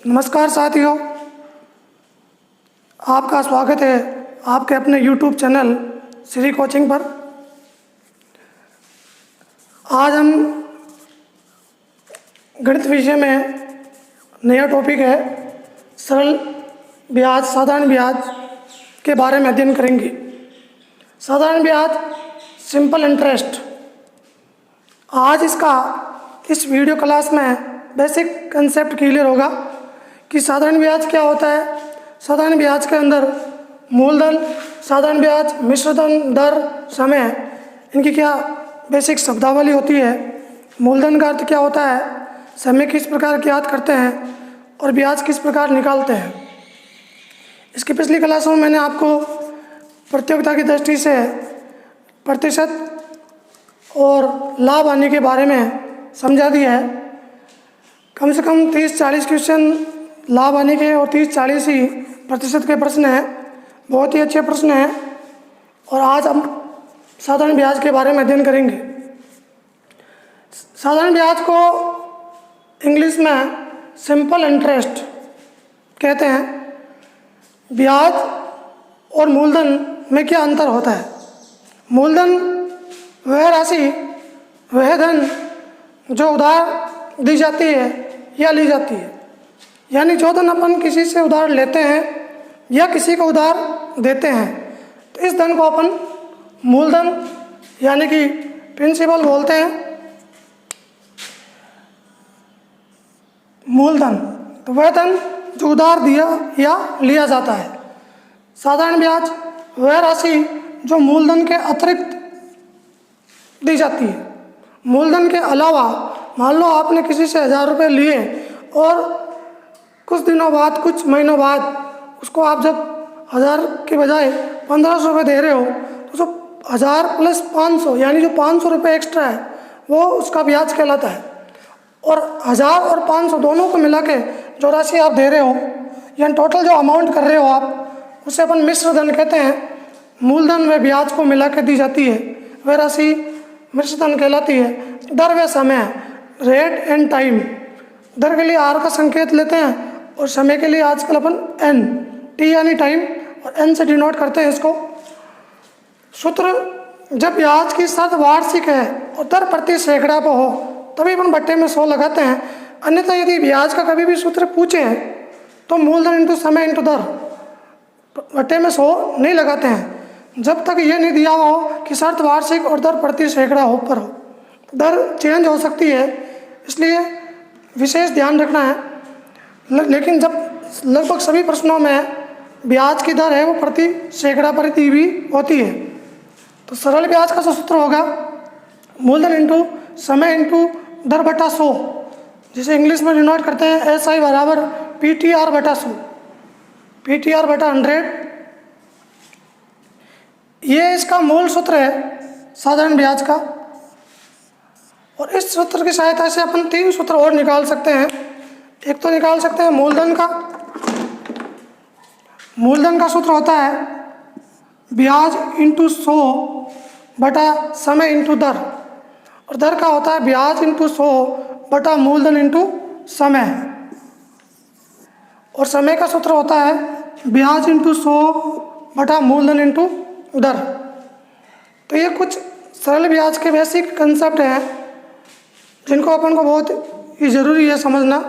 नमस्कार साथियों, आपका स्वागत है आपके अपने YouTube चैनल श्री कोचिंग पर। आज हम गणित विषय में नया टॉपिक है सरल ब्याज, साधारण ब्याज के बारे में अध्ययन करेंगे। साधारण ब्याज, सिंपल इंटरेस्ट। आज इस वीडियो क्लास में बेसिक कंसेप्ट क्लियर होगा कि साधारण ब्याज क्या होता है। साधारण ब्याज के अंदर मूलधन, साधारण ब्याज, मिश्रधन, दर, समय, इनकी क्या बेसिक शब्दावली होती है। मूलधन का अर्थ क्या होता है, समय किस प्रकार ज्ञात करते हैं और ब्याज किस प्रकार निकालते हैं। इसकी पिछली क्लासों में मैंने आपको प्रतियोगिता की दृष्टि से प्रतिशत और लाभ हानि के बारे में समझा दिया है। कम से कम 30-40 क्वेश्चन लाभ हानि के और 30-40 ही प्रतिशत के प्रश्न हैं। बहुत ही अच्छे प्रश्न हैं और आज हम साधारण ब्याज के बारे में अध्ययन करेंगे। साधारण ब्याज को इंग्लिश में सिंपल इंटरेस्ट कहते हैं। ब्याज और मूलधन में क्या अंतर होता है। मूलधन वह राशि, वह धन जो उधार दी जाती है या ली जाती है, यानी जो धन अपन किसी से उधार लेते हैं या किसी को उधार देते हैं, तो इस धन को अपन मूलधन यानी कि प्रिंसिपल बोलते हैं। मूलधन तो वह धन जो उधार दिया या लिया जाता है। साधारण ब्याज वह राशि जो मूलधन के अतिरिक्त दी जाती है। मूलधन के अलावा मान लो आपने किसी से 1000 रुपये लिए और कुछ दिनों बाद, कुछ महीनों बाद उसको आप जब 1000 के बजाय 1500 रुपये दे रहे हो, तो जो 1000 + 500 यानी जो 500 रुपये एक्स्ट्रा है वो उसका ब्याज कहलाता है। और 1000 और 500 दोनों को मिला के जो राशि आप दे रहे हो, यानी टोटल जो अमाउंट कर रहे हो आप, उसे अपन मिश्र धन कहते हैं। मूलधन व ब्याज को मिला के दी जाती है, वह राशि मिश्र धन कहलाती है। दर व समय, रेट एंड टाइम। दर के लिए आर का संकेत लेते हैं और समय के लिए आजकल अपन एन, टी यानी टाइम, और एन से डिनोट करते हैं इसको। सूत्र, जब ब्याज की शर्त वार्षिक है और दर प्रति सैकड़ा पर हो तभी अपन बट्टे में 100 लगाते हैं। अन्यथा यदि ब्याज का कभी भी सूत्र पूछे तो मूलधन इंटू समय इंटू दर, बट्टे में 100 नहीं लगाते हैं जब तक ये नहीं दिया हुआ हो कि शर्त वार्षिक और दर प्रति सैकड़ा हो पर हो। दर चेंज हो सकती है, इसलिए विशेष ध्यान रखना है। लेकिन जब लगभग सभी प्रश्नों में ब्याज की दर है वो प्रति सैकड़ा पर दी हुई होती है। तो सरल ब्याज का सूत्र होगा मूलधन इंटू समय इंटू दर बटा 100, जिसे इंग्लिश में डिनोट करते हैं SI बराबर PTR बटा 100, PTR बटा 100। ये इसका मूल सूत्र है साधारण ब्याज का। और इस सूत्र की सहायता से अपन 3 सूत्र और निकाल सकते हैं। एक तो निकाल सकते हैं मूलधन का। मूलधन का सूत्र होता है ब्याज इंटू 100 बटा समय इंटू दर, और दर का होता है ब्याज इंटू 100 बटा मूलधन इंटू समय, और समय का सूत्र होता है ब्याज इंटू 100 बटा मूलधन इंटू दर। तो ये कुछ सरल ब्याज के बेसिक कंसेप्ट हैं जिनको अपन को बहुत ही ज़रूरी है समझना।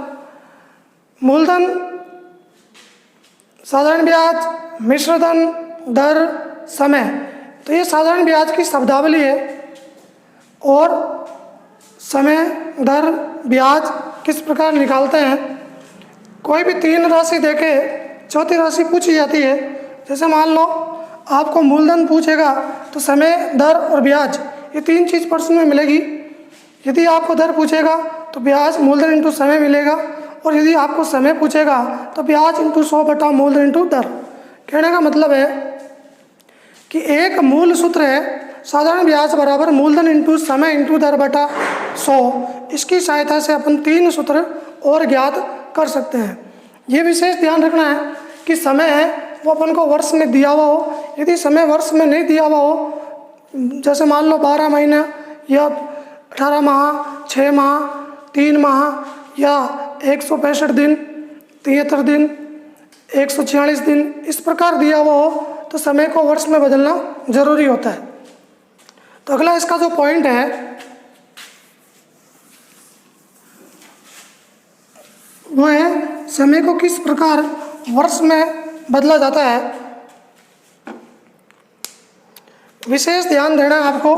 मूलधन, साधारण ब्याज, मिश्रधन, दर, समय, तो ये साधारण ब्याज की शब्दावली है। और समय, दर, ब्याज किस प्रकार निकालते हैं। कोई भी 3 राशि देके चौथी राशि पूछी जाती है। जैसे मान लो आपको मूलधन पूछेगा तो समय, दर और ब्याज, ये 3 चीज़ प्रश्न में मिलेगी। यदि आपको दर पूछेगा तो ब्याज मूलधन इंटू समय मिलेगा, और यदि आपको समय पूछेगा तो ब्याज इंटू 100 बटा मूलधन इंटू दर। कहने का मतलब है कि एक मूल सूत्र है साधारण ब्याज बराबर मूलधन इंटू समय इंटू दर बटा 100। इसकी सहायता से अपन 3 सूत्र और ज्ञात कर सकते हैं। ये विशेष ध्यान रखना है कि समय है वो अपन को वर्ष में दिया हुआ हो। यदि समय वर्ष में नहीं दिया हुआ हो, जैसे मान लो 12 महीना या 18 माह, 6 माह, 3 माह या 165 दिन, 73 दिन, 146 दिन, इस प्रकार दिया हुआ हो तो समय को वर्ष में बदलना जरूरी होता है। तो अगला इसका जो पॉइंट है वो है समय को किस प्रकार वर्ष में बदला जाता है। विशेष ध्यान देना है आपको।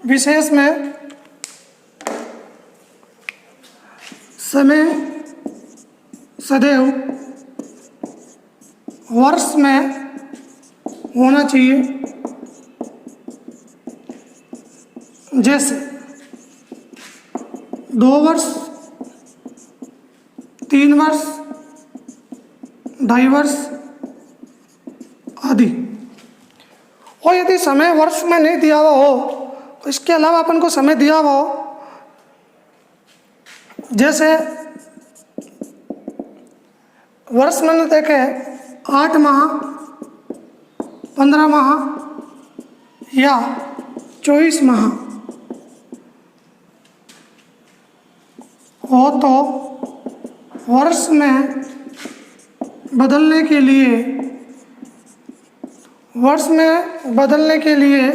विशेष में समय सदैव वर्ष में होना चाहिए। जैसे 2 वर्ष, 3 वर्ष, 2.5 वर्ष आदि। और यदि समय वर्ष में नहीं दिया हुआ हो तो इसके अलावा अपन को समय दिया हुआ हो, जैसे वर्ष में देखे 8 माह, 15 माह या 24 माह हो तो वर्ष में बदलने के लिए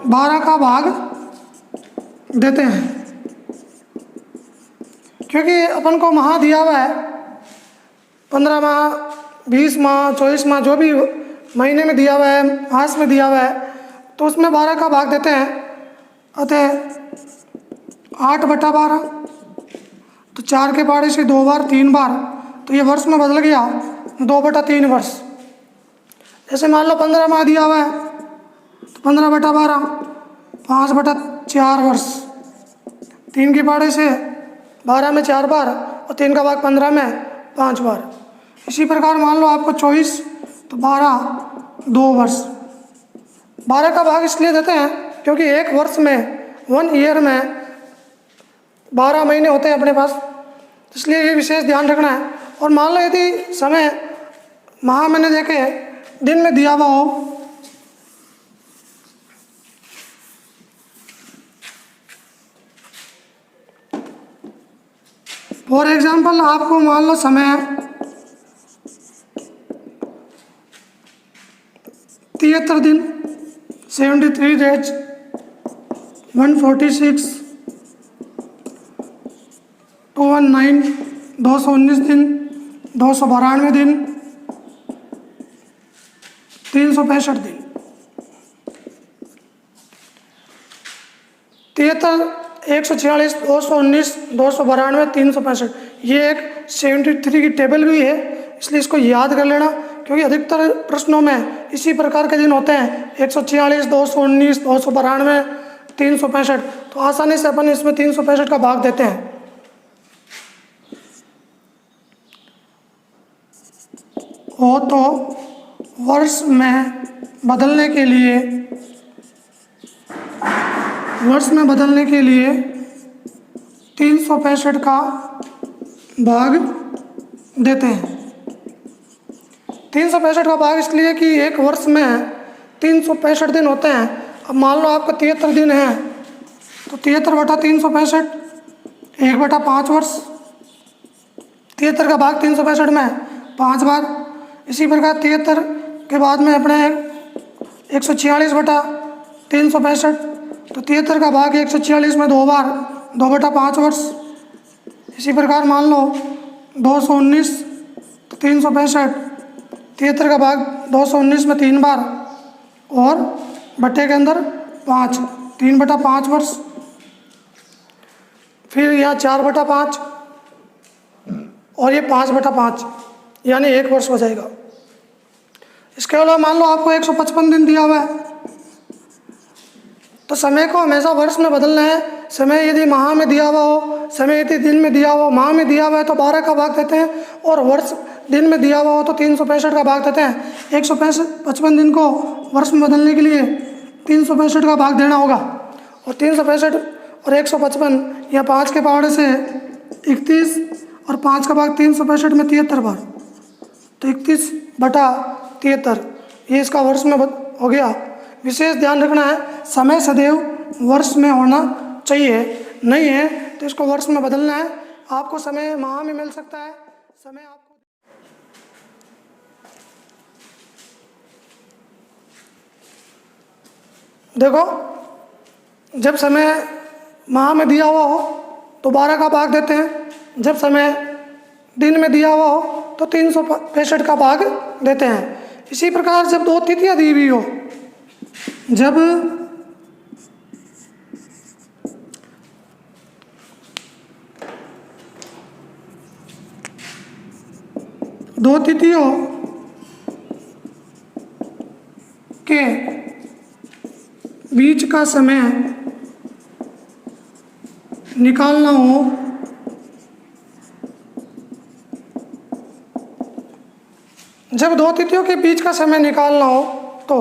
12 का भाग देते हैं। क्योंकि अपन को माह दिया हुआ है 15 माह, 20 माह, 24 माह, जो भी महीने में दिया हुआ है, मास में दिया हुआ है, तो उसमें 12 का भाग देते हैं। अतः 8/12, तो 4 के पाड़े से 2 बार, 3 बार, तो ये वर्ष में बदल गया 2/3 वर्ष। जैसे मान लो 15 माह दिया हुआ है तो 15/12, 5/4 वर्ष। 3 के पाड़े से 12 में 4 बार और 3 का भाग 15 में 5 बार। इसी प्रकार मान लो आपको 24 तो 12, 2 वर्ष। 12 का भाग इसलिए देते हैं क्योंकि एक वर्ष में, 1 ईयर में 12 महीने होते हैं अपने पास, इसलिए ये विशेष ध्यान रखना है। और मान लो यदि समय माह मैंने देखे दिन में दिया हुआ हो, फॉर एग्जाम्पल आपको मान लो समय 73 दिन, 73 डेज, 146, 219, 219 दिन, 292 दिन, 365 दिन। 73, 146, 219, 292, 365, ये एक 73 की टेबल भी है, इसलिए इसको याद कर लेना। क्योंकि अधिकतर प्रश्नों में इसी प्रकार के दिन होते हैं, 146, 219, 292, 365, तो आसानी से अपन इसमें 365 का भाग देते हैं। हो तो वर्ष में बदलने के लिए 365 का भाग देते हैं। 365 का भाग इसलिए कि एक वर्ष में 365 दिन होते हैं। अब मान लो आपका 73 दिन है तो 73/365, 1/5 वर्ष। 73 का भाग 365 में 5 बार। इसी प्रकार 73 के बाद में अपने 146/365, तो 73 का भाग 146 में 2 बार, 2/5 वर्ष। इसी प्रकार मान लो 219 तो 365, 73 का भाग 219 में 3 बार और बट्टे के अंदर 5, 3/5 वर्ष। फिर यहाँ 4/5 और ये 5/5, यानी 1 वर्ष हो जाएगा। इसके अलावा मान लो आपको 155 दिन दिया हुआ है, तो समय को हमेशा वर्ष में बदलना है। समय यदि माह में दिया हुआ हो, समय यदि दिन में दिया हुआ हो, माह में दिया हुआ है तो 12 का भाग देते हैं, और वर्ष दिन में दिया हुआ हो तो 365 का भाग देते हैं। 155 दिन को वर्ष में बदलने के लिए 365 का भाग देना होगा, और 365 और 155 या 5 के पावड़े से 31 और 5 का भाग 365 में 73 बार, तो 31/73 ये इसका वर्ष में हो गया। विशेष ध्यान रखना है, समय सदैव वर्ष में होना चाहिए, नहीं है तो इसको वर्ष में बदलना है। आपको समय माह में मिल सकता है, समय आपको देखो, जब समय माह में दिया हुआ हो तो 12 का भाग देते हैं, जब समय दिन में दिया हुआ हो तो 365 का भाग देते हैं। इसी प्रकार जब 2 तिथियां दी हुई हो, जब दो तिथियों के बीच का समय निकालना हो जब 2 तिथियों के बीच का समय निकालना हो तो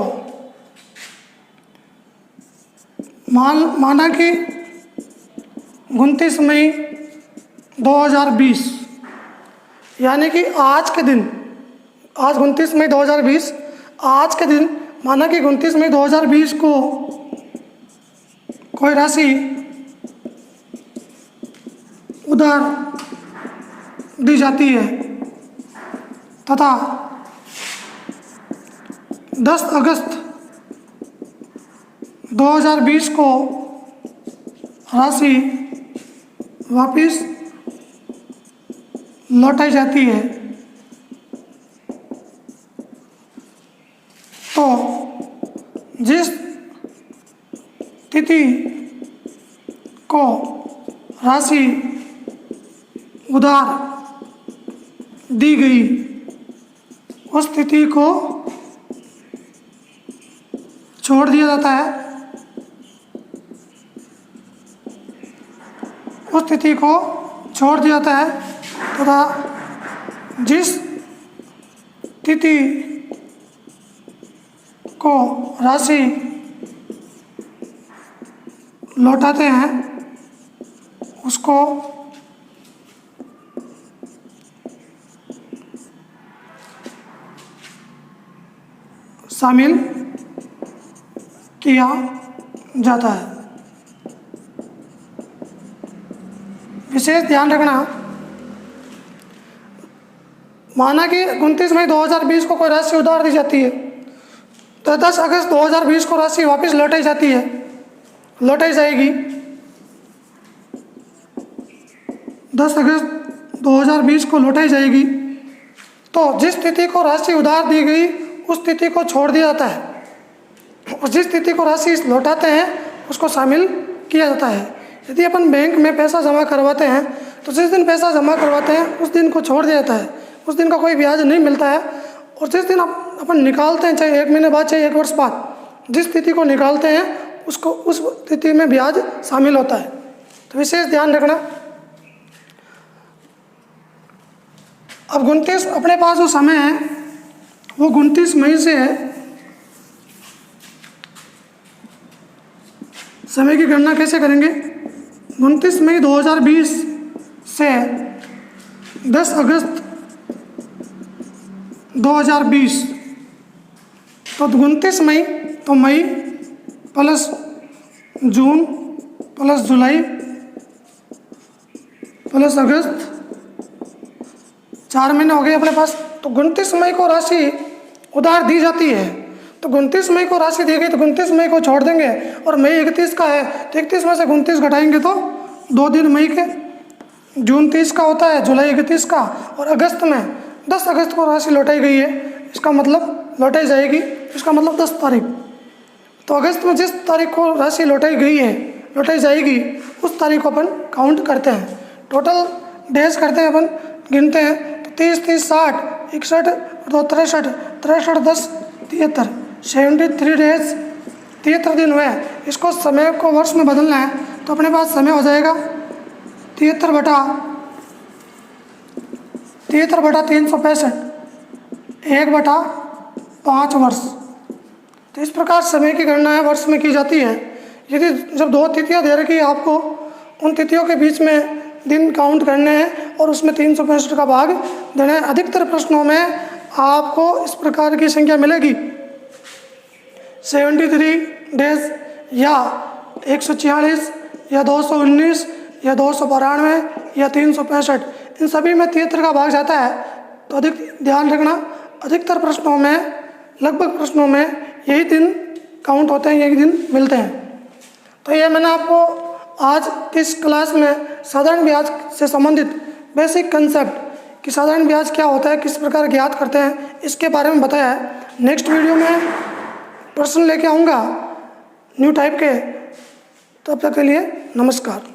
माना कि 29 मई 2020, यानी कि आज के दिन, आज 29 मई 2020, आज के दिन माना कि 29 मई 2020 को कोई राशि उधार दी जाती है तथा 10 अगस्त 2020 को राशि वापस लौटाई जाती है, तो जिस तिथि को राशि उधार दी गई उस तिथि को छोड़ दिया जाता है, उस तिथि को छोड़ दिया जाता है तथा जिस तिथि को राशि लौटाते हैं उसको शामिल किया जाता है। विशेष ध्यान रखना, माना कि 29 मई 2020 को कोई राशि उधार दी जाती है तो 10 अगस्त 2020 को राशि वापस लौटाई जाती है, लौटाई जाएगी। 10 अगस्त 2020 को लौटाई जाएगी, तो जिस तिथि को राशि उधार दी गई उस तिथि को छोड़ दिया जाता है और जिस तिथि को राशि लौटाते हैं उसको शामिल किया जाता है। यदि अपन बैंक में पैसा जमा करवाते हैं तो जिस दिन पैसा जमा करवाते हैं उस दिन को छोड़ दिया जाता है, उस दिन का कोई ब्याज नहीं मिलता है। और जिस दिन अपन निकालते हैं, चाहे 1 महीने बाद चाहे 1 वर्ष बाद, जिस तिथि को निकालते हैं उसको उस तिथि में ब्याज शामिल होता है। तो विशेष ध्यान रखना। अब 29 अपने पास जो समय है वो 29 मई से है। समय की गणना कैसे करेंगे? 29 मई 2020 से 10 अगस्त 2020, तो 29 मई तो मई प्लस जून प्लस जुलाई प्लस अगस्त, 4 महीने हो गए अपने पास। तो 29 मई को राशि उधार दी जाती है, तो 29 मई को राशि दी गई तो 29 मई को छोड़ देंगे और मई 31 का है तो 31 में से 29 घटाएंगे तो 2 दिन मई के, जून 30 का होता है, जुलाई 31 का, और अगस्त में 10 अगस्त को राशि लौटाई गई है, इसका मतलब लौटाई जाएगी, इसका मतलब 10 तारीख। तो अगस्त में जिस तारीख को राशि लौटाई गई है, लौटाई जाएगी, उस तारीख को अपन काउंट करते हैं, टोटल डेज करते हैं, अपन गिनते हैं। तो 30 30 60 61 2 63 63 10 73 73 डेज, 73 दिन हुए। इसको समय को वर्ष में बदलना है तो अपने पास समय हो जाएगा 73 बटा 365, 1/5 वर्ष। तो इस प्रकार समय की गणना है वर्ष में की जाती है। यदि जब 2 तिथियां दे रखी है आपको, उन तिथियों के बीच में दिन काउंट करने हैं और उसमें 365 का भाग देना है। अधिकतर प्रश्नों में आपको इस प्रकार की संख्या मिलेगी, 73 डेज या 146 या 219 या 292 या 365, इन सभी में 73 का भाग जाता है। तो अधिक ध्यान रखना, अधिकतर प्रश्नों में, लगभग प्रश्नों में यही दिन काउंट होते हैं, यही दिन मिलते हैं। तो ये मैंने आपको आज इस क्लास में साधारण ब्याज से संबंधित बेसिक कंसेप्ट कि साधारण ब्याज क्या होता है, किस प्रकार ज्ञात करते हैं, इसके बारे में बताया है। नेक्स्ट वीडियो में प्रश्न लेके आऊँगा न्यू टाइप के। तब तक के लिए नमस्कार।